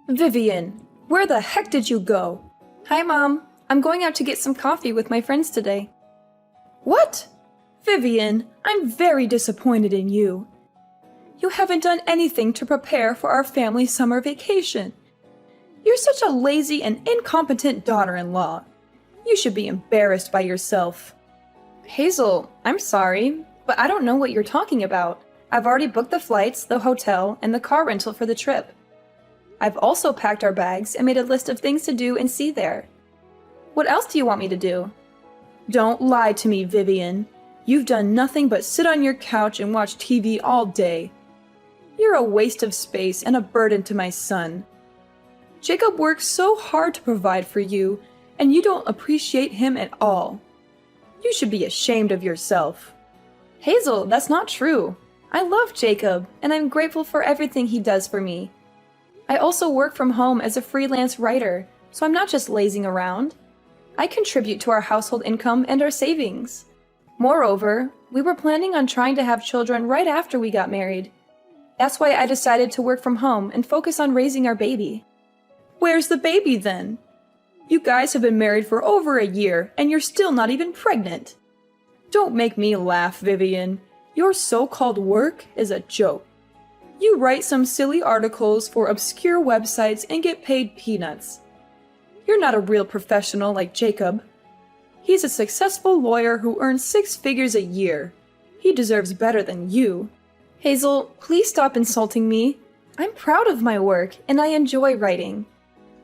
Vivian, where the heck did you go? Hi, Mom. I'm going out to get some coffee with my friends today. What? Vivian, I'm very disappointed in you. You haven't done anything to prepare for our family summer vacation. You're such a lazy and incompetent daughter-in-law. You should be embarrassed by yourself. Hazel, I'm sorry, but I don't know what you're talking about. I've already booked the flights, the hotel, and the car rental for the trip. I've also packed our bags and made a list of things to do and see there. What else do you want me to do? Don't lie to me, Vivian. You've done nothing but sit on your couch and watch TV all day. You're a waste of space and a burden to my son. Jacob works so hard to provide for you, and you don't appreciate him at all. You should be ashamed of yourself. Hazel, that's not true. I love Jacob, and I'm grateful for everything he does for me. I also work from home as a freelance writer, so I'm not just lazing around. I contribute to our household income and our savings. Moreover, we were planning on trying to have children right after we got married. That's why I decided to work from home and focus on raising our baby. Where's the baby then? You guys have been married for over a year, and you're still not even pregnant. Don't make me laugh, Vivian. Your so-called work is a joke. You write some silly articles for obscure websites and get paid peanuts. You're not a real professional like Jacob. He's a successful lawyer who earns 6 figures a year. He deserves better than you. Hazel, please stop insulting me. I'm proud of my work, and I enjoy writing.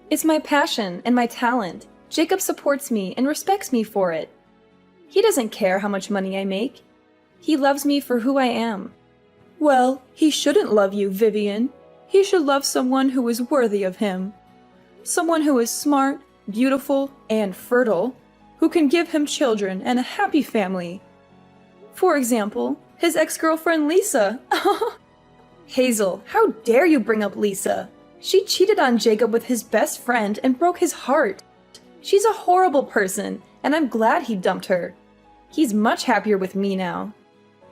It's my passion and my talent. Jacob supports me and respects me for it. He doesn't care how much money I make. He loves me for who I am. Well, he shouldn't love you, Vivian. He should love someone who is worthy of him. Someone who is smart, beautiful, and fertile, who can give him children and a happy family. For example, his ex-girlfriend Lisa. Hazel, how dare you bring up Lisa? She cheated on Jacob with his best friend and broke his heart. She's a horrible person, and I'm glad he dumped her. He's much happier with me now.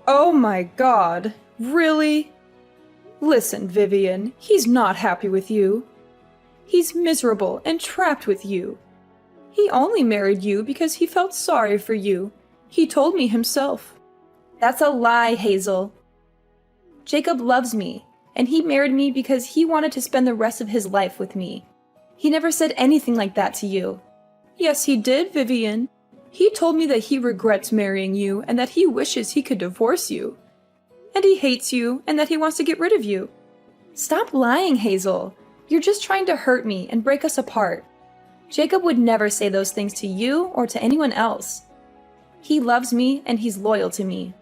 Oh my God, really? Listen, Vivian, he's not happy with you. He's miserable and trapped with you. He only married you because he felt sorry for you. He told me himself. That's a lie, Hazel. Jacob loves me, and he married me because he wanted to spend the rest of his life with me. He never said anything like that to you. Yes, he did, Vivian. He told me that he regrets marrying you and that he wishes he could divorce you. And he hates you and that he wants to get rid of you. Stop lying, Hazel. You're just trying to hurt me and break us apart. Jacob would never say those things to you or to anyone else. He loves me and he's loyal to me.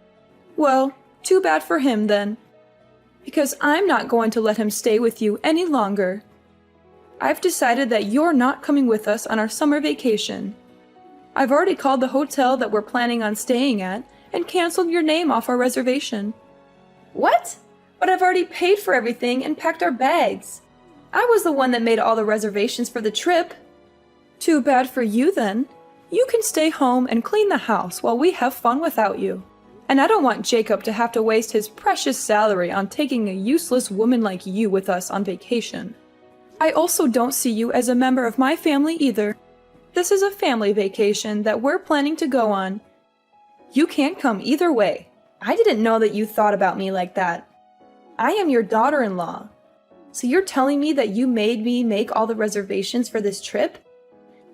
Well, too bad for him then. Because I'm not going to let him stay with you any longer. I've decided that you're not coming with us on our summer vacation. I've already called the hotel that we're planning on staying at and canceled your name off our reservation. What? But I've already paid for everything and packed our bags. I was the one that made all the reservations for the trip. Too bad for you then. You can stay home and clean the house while we have fun without you. And I don't want Jacob to have to waste his precious salary on taking a useless woman like you with us on vacation. I also don't see you as a member of my family either. This is a family vacation that we're planning to go on. You can't come either way. I didn't know that you thought about me like that. I am your daughter-in-law. So you're telling me that you made me make all the reservations for this trip?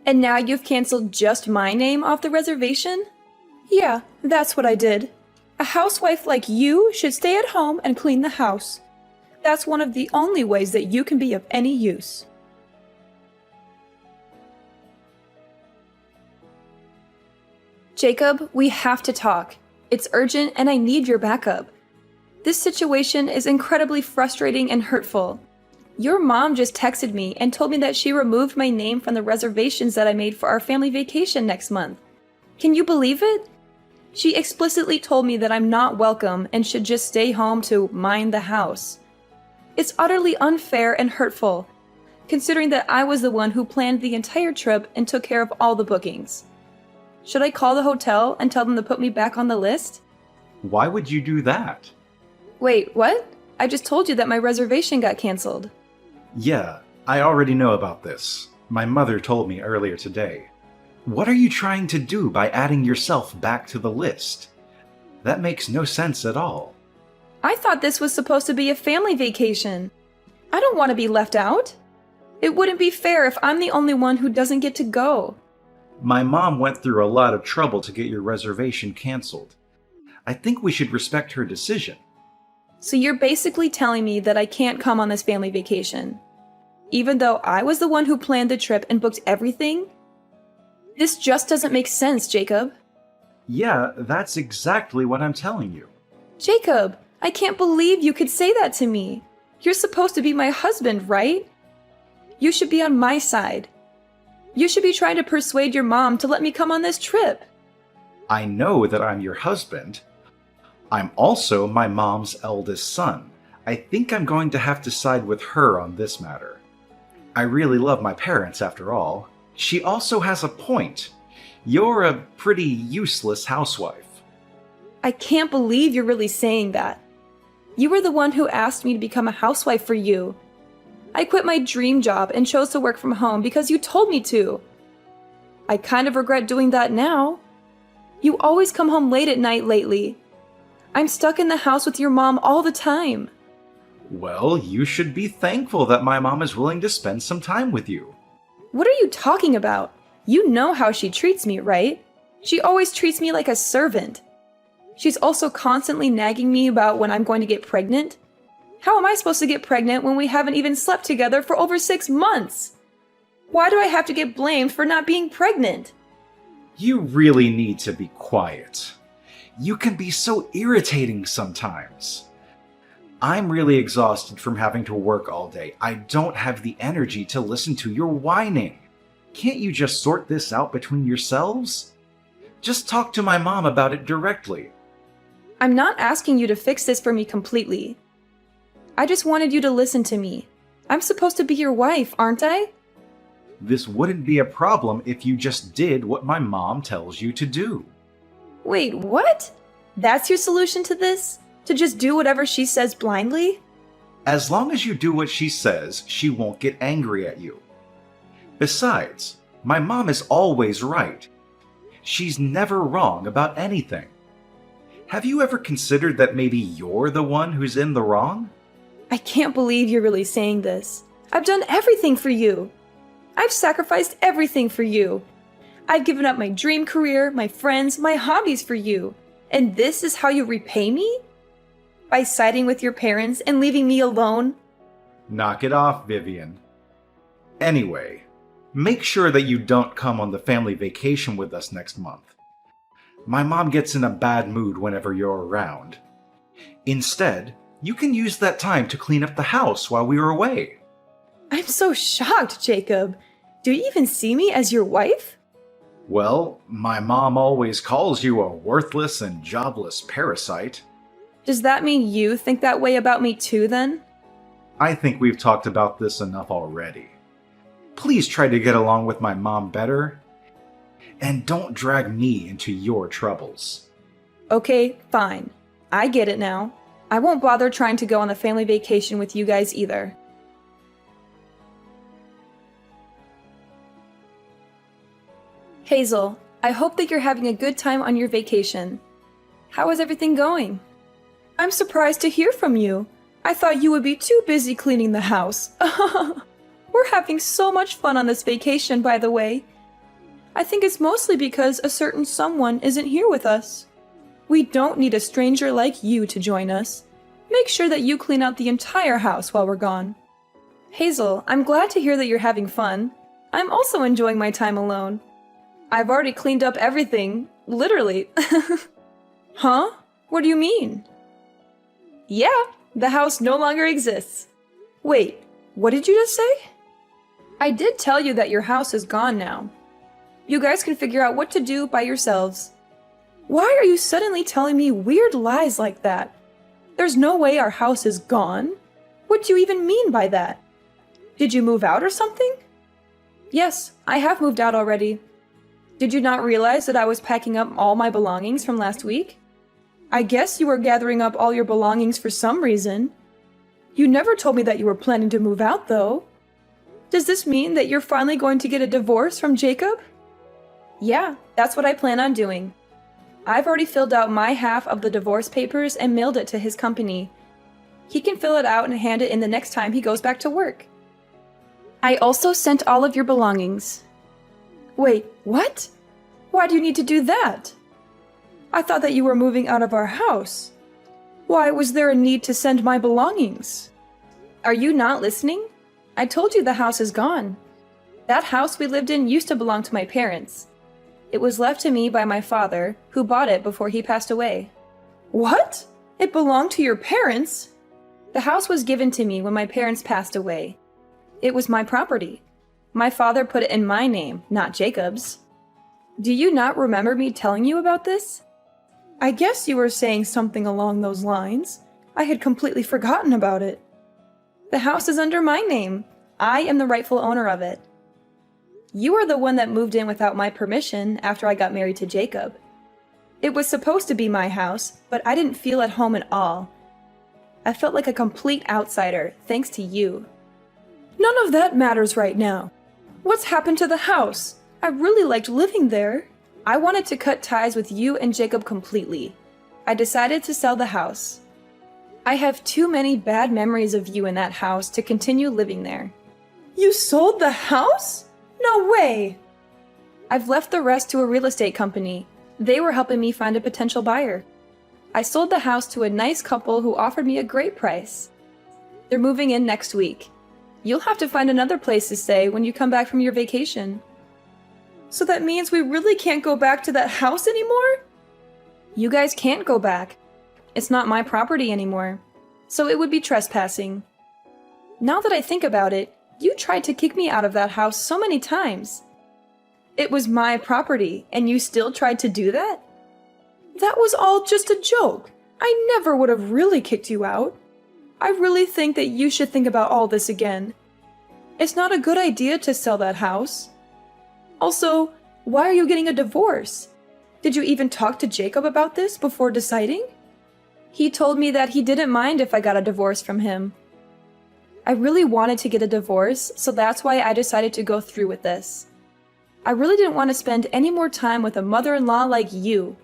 And now you've canceled just my name off the reservation? Yeah, that's what I did. A housewife like you should stay at home and clean the house. That's one of the only ways that you can be of any use. Jacob, we have to talk. It's urgent and I need your backup. This situation is incredibly frustrating and hurtful. Your mom just texted me and told me that she removed my name from the reservations that I made for our family vacation next month. Can you believe it? She explicitly told me that I'm not welcome and should just stay home to mind the house. It's utterly unfair and hurtful, considering that I was the one who planned the entire trip and took care of all the bookings. Should I call the hotel and tell them to put me back on the list? Why would you do that? Wait, what? I just told you that my reservation got canceled. Yeah, I already know about this. My mother told me earlier today. What are you trying to do by adding yourself back to the list? That makes no sense at all. I thought this was supposed to be a family vacation. I don't want to be left out. It wouldn't be fair if I'm the only one who doesn't get to go. My mom went through a lot of trouble to get your reservation canceled. I think we should respect her decision. So you're basically telling me that I can't come on this family vacation, even though I was the one who planned the trip and booked everything? This just doesn't make sense, Jacob. Yeah, that's exactly what I'm telling you. Jacob, I can't believe you could say that to me. You're supposed to be my husband, right? You should be on my side. You should be trying to persuade your mom to let me come on this trip. I know that I'm your husband. I'm also my mom's eldest son. I think I'm going to have to side with her on this matter. I really love my parents, after all. She also has a point. You're a pretty useless housewife. I can't believe you're really saying that. You were the one who asked me to become a housewife for you. I quit my dream job and chose to work from home because you told me to. I kind of regret doing that now. You always come home late at night lately. I'm stuck in the house with your mom all the time. Well, you should be thankful that my mom is willing to spend some time with you. What are you talking about? You know how she treats me, right? She always treats me like a servant. She's also constantly nagging me about when I'm going to get pregnant. How am I supposed to get pregnant when we haven't even slept together for over 6 months? Why do I have to get blamed for not being pregnant? You really need to be quiet. You can be so irritating sometimes. I'm really exhausted from having to work all day. I don't have the energy to listen to your whining. Can't you just sort this out between yourselves? Just talk to my mom about it directly. I'm not asking you to fix this for me completely. I just wanted you to listen to me. I'm supposed to be your wife, aren't I? This wouldn't be a problem if you just did what my mom tells you to do. Wait, what? That's your solution to this? To just do whatever she says blindly? As long as you do what she says, she won't get angry at you. Besides, my mom is always right. She's never wrong about anything. Have you ever considered that maybe you're the one who's in the wrong? I can't believe you're really saying this. I've done everything for you. I've sacrificed everything for you. I've given up my dream career, my friends, my hobbies for you. And this is how you repay me? By siding with your parents and leaving me alone? Knock it off, Vivian. Anyway, make sure that you don't come on the family vacation with us next month. My mom gets in a bad mood whenever you're around. Instead, you can use that time to clean up the house while we are away. I'm so shocked, Jacob. Do you even see me as your wife? Well, my mom always calls you a worthless and jobless parasite. Does that mean you think that way about me too, then? I think we've talked about this enough already. Please try to get along with my mom better, and don't drag me into your troubles. Okay, fine. I get it now. I won't bother trying to go on the family vacation with you guys either. Hazel, I hope that you're having a good time on your vacation. How is everything going? I'm surprised to hear from you. I thought you would be too busy cleaning the house. We're having so much fun on this vacation, by the way. I think it's mostly because a certain someone isn't here with us. We don't need a stranger like you to join us. Make sure that you clean out the entire house while we're gone. Hazel, I'm glad to hear that you're having fun. I'm also enjoying my time alone. I've already cleaned up everything, literally. Huh? What do you mean? Yeah, the house no longer exists. Wait, what did you just say? I did tell you that your house is gone now. You guys can figure out what to do by yourselves. Why are you suddenly telling me weird lies like that? There's no way our house is gone. What do you even mean by that? Did you move out or something? Yes, I have moved out already. Did you not realize that I was packing up all my belongings from last week? I guess you were gathering up all your belongings for some reason. You never told me that you were planning to move out, though. Does this mean that you're finally going to get a divorce from Jacob? Yeah, that's what I plan on doing. I've already filled out my half of the divorce papers and mailed it to his company. He can fill it out and hand it in the next time he goes back to work. I also sent all of your belongings. Wait, what? Why do you need to do that? I thought that you were moving out of our house. Why was there a need to send my belongings? Are you not listening? I told you the house is gone. That house we lived in used to belong to my parents. It was left to me by my father, who bought it before he passed away. What? It belonged to your parents? The house was given to me when my parents passed away. It was my property. My father put it in my name, not Jacob's. Do you not remember me telling you about this? I guess you were saying something along those lines. I had completely forgotten about it. The house is under my name. I am the rightful owner of it. You are the one that moved in without my permission after I got married to Jacob. It was supposed to be my house, but I didn't feel at home at all. I felt like a complete outsider, thanks to you. None of that matters right now. What's happened to the house? I really liked living there. I wanted to cut ties with you and Jacob completely. I decided to sell the house. I have too many bad memories of you in that house to continue living there. You sold the house? No way! I've left the rest to a real estate company. They were helping me find a potential buyer. I sold the house to a nice couple who offered me a great price. They're moving in next week. You'll have to find another place to stay when you come back from your vacation. So that means we really can't go back to that house anymore? You guys can't go back. It's not my property anymore, so it would be trespassing. Now that I think about it, you tried to kick me out of that house so many times. It was my property, and you still tried to do that? That was all just a joke. I never would have really kicked you out. I really think that you should think about all this again. It's not a good idea to sell that house. Also, why are you getting a divorce? Did you even talk to Jacob about this before deciding? He told me that he didn't mind if I got a divorce from him. I really wanted to get a divorce, so that's why I decided to go through with this. I really didn't want to spend any more time with a mother-in-law like you.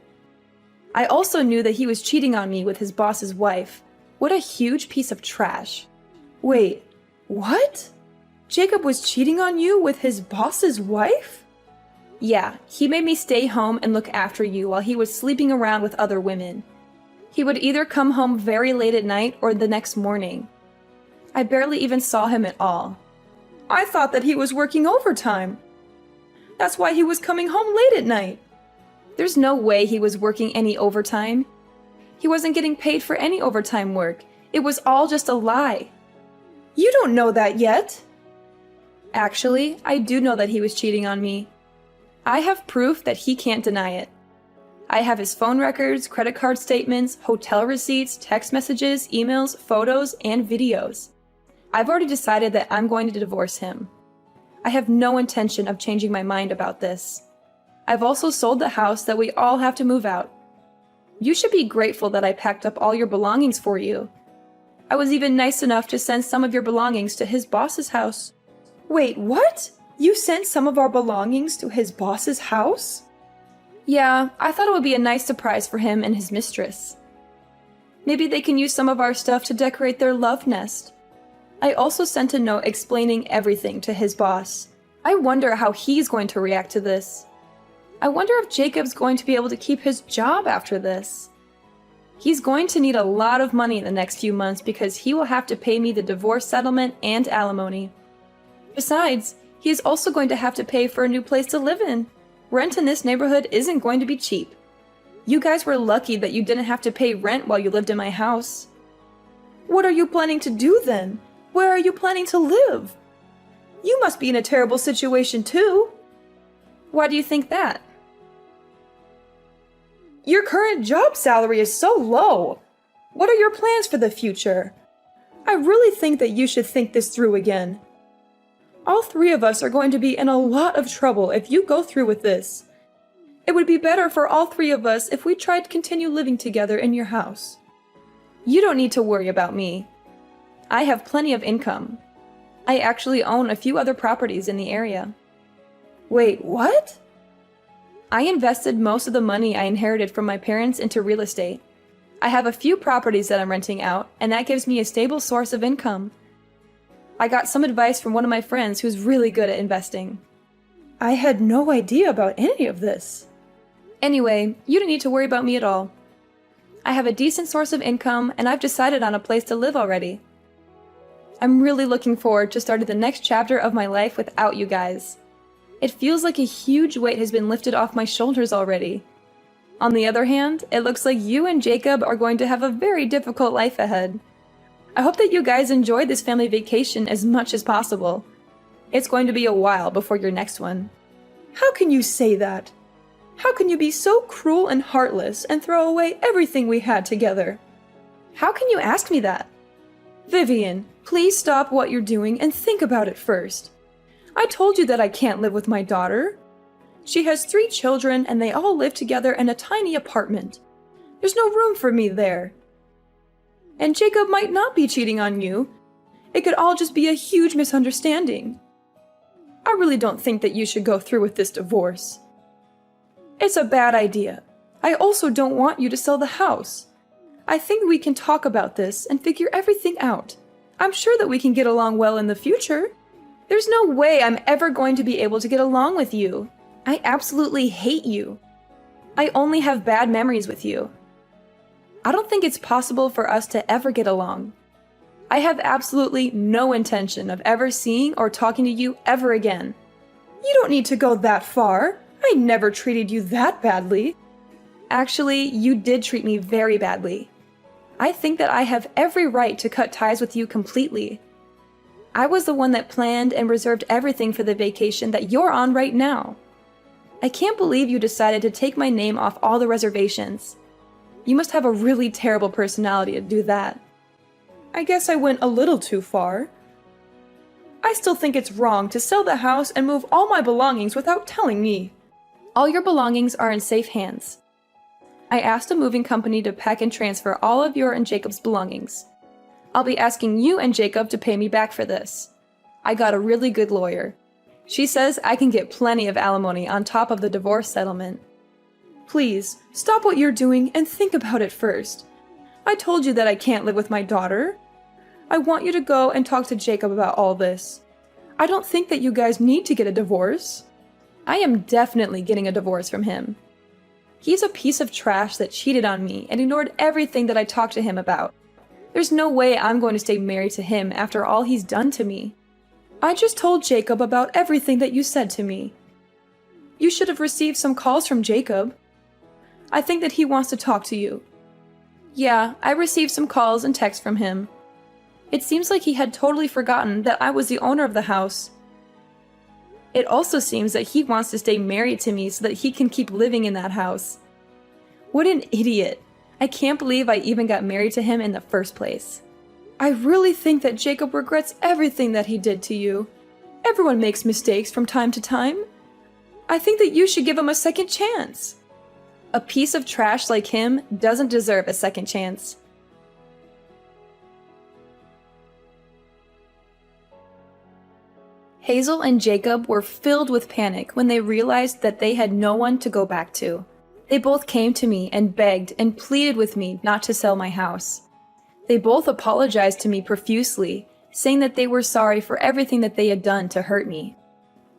I also knew that he was cheating on me with his boss's wife. What a huge piece of trash. Wait, what? Jacob was cheating on you with his boss's wife? Yeah, he made me stay home and look after you while he was sleeping around with other women. He would either come home very late at night or the next morning. I barely even saw him at all. I thought that he was working overtime. That's why he was coming home late at night. There's no way he was working any overtime. He wasn't getting paid for any overtime work. It was all just a lie. You don't know that yet. Actually, I do know that he was cheating on me. I have proof that he can't deny it. I have his phone records, credit card statements, hotel receipts, text messages, emails, photos, and videos. I've already decided that I'm going to divorce him. I have no intention of changing my mind about this. I've also sold the house that we all have to move out. You should be grateful that I packed up all your belongings for you. I was even nice enough to send some of your belongings to his boss's house. Wait, what? You sent some of our belongings to his boss's house? Yeah, I thought it would be a nice surprise for him and his mistress. Maybe they can use some of our stuff to decorate their love nest. I also sent a note explaining everything to his boss. I wonder how he's going to react to this. I wonder if Jacob's going to be able to keep his job after this. He's going to need a lot of money in the next few months because he will have to pay me the divorce settlement and alimony. Besides, he is also going to have to pay for a new place to live in. Rent in this neighborhood isn't going to be cheap. You guys were lucky that you didn't have to pay rent while you lived in my house. What are you planning to do then? Where are you planning to live? You must be in a terrible situation too. Why do you think that? Your current job salary is so low. What are your plans for the future? I really think that you should think this through again. All three of us are going to be in a lot of trouble if you go through with this. It would be better for all three of us if we tried to continue living together in your house. You don't need to worry about me. I have plenty of income. I actually own a few other properties in the area. Wait, what? I invested most of the money I inherited from my parents into real estate. I have a few properties that I'm renting out, and that gives me a stable source of income. I got some advice from one of my friends who's really good at investing. I had no idea about any of this. Anyway, you don't need to worry about me at all. I have a decent source of income, and I've decided on a place to live already. I'm really looking forward to starting the next chapter of my life without you guys. It feels like a huge weight has been lifted off my shoulders already. On the other hand, it looks like you and Jacob are going to have a very difficult life ahead. I hope that you guys enjoy this family vacation as much as possible. It's going to be a while before your next one. How can you say that? How can you be so cruel and heartless and throw away everything we had together? How can you ask me that? Vivian, please stop what you're doing and think about it first. I told you that I can't live with my daughter. She has 3 children and they all live together in a tiny apartment. There's no room for me there. And Jacob might not be cheating on you. It could all just be a huge misunderstanding. I really don't think that you should go through with this divorce. It's a bad idea. I also don't want you to sell the house. I think we can talk about this and figure everything out. I'm sure that we can get along well in the future. There's no way I'm ever going to be able to get along with you. I absolutely hate you. I only have bad memories with you. I don't think it's possible for us to ever get along. I have absolutely no intention of ever seeing or talking to you ever again. You don't need to go that far. I never treated you that badly. Actually, you did treat me very badly. I think that I have every right to cut ties with you completely. I was the one that planned and reserved everything for the vacation that you're on right now. I can't believe you decided to take my name off all the reservations. You must have a really terrible personality to do that. I guess I went a little too far. I still think it's wrong to sell the house and move all my belongings without telling me. All your belongings are in safe hands. I asked a moving company to pack and transfer all of your and Jacob's belongings. I'll be asking you and Jacob to pay me back for this. I got a really good lawyer. She says I can get plenty of alimony on top of the divorce settlement. Please, stop what you're doing and think about it first. I told you that I can't live with my daughter. I want you to go and talk to Jacob about all this. I don't think that you guys need to get a divorce. I am definitely getting a divorce from him. He's a piece of trash that cheated on me and ignored everything that I talked to him about. There's no way I'm going to stay married to him after all he's done to me. I just told Jacob about everything that you said to me. You should have received some calls from Jacob. I think that he wants to talk to you. Yeah, I received some calls and texts from him. It seems like he had totally forgotten that I was the owner of the house. It also seems that he wants to stay married to me so that he can keep living in that house. What an idiot. I can't believe I even got married to him in the first place. I really think that Jacob regrets everything that he did to you. Everyone makes mistakes from time to time. I think that you should give him a second chance. A piece of trash like him doesn't deserve a second chance. Hazel and Jacob were filled with panic when they realized that they had no one to go back to. They both came to me and begged and pleaded with me not to sell my house. They both apologized to me profusely, saying that they were sorry for everything that they had done to hurt me.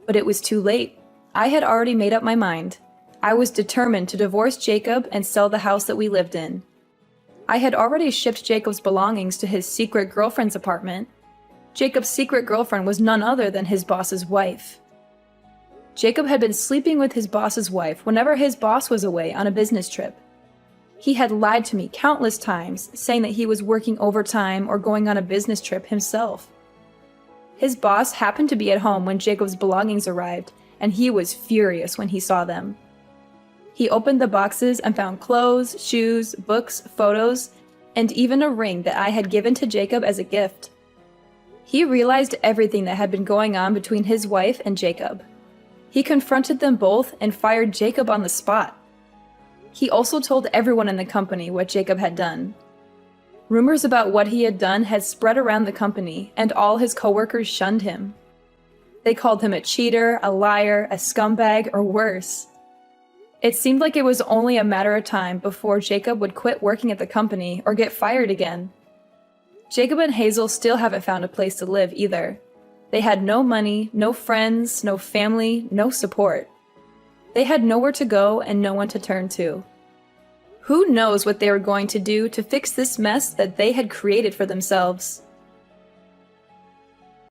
But it was too late. I had already made up my mind. I was determined to divorce Jacob and sell the house that we lived in. I had already shipped Jacob's belongings to his secret girlfriend's apartment. Jacob's secret girlfriend was none other than his boss's wife. Jacob had been sleeping with his boss's wife whenever his boss was away on a business trip. He had lied to me countless times, saying that he was working overtime or going on a business trip himself. His boss happened to be at home when Jacob's belongings arrived, and he was furious when he saw them. He opened the boxes and found clothes, shoes, books, photos, and even a ring that I had given to Jacob as a gift. He realized everything that had been going on between his wife and Jacob. He confronted them both and fired Jacob on the spot. He also told everyone in the company what Jacob had done. Rumors about what he had done had spread around the company, and all his coworkers shunned him. They called him a cheater, a liar, a scumbag, or worse. It seemed like it was only a matter of time before Jacob would quit working at the company or get fired again. Jacob and Hazel still haven't found a place to live either. They had no money, no friends, no family, no support. They had nowhere to go and no one to turn to. Who knows what they were going to do to fix this mess that they had created for themselves?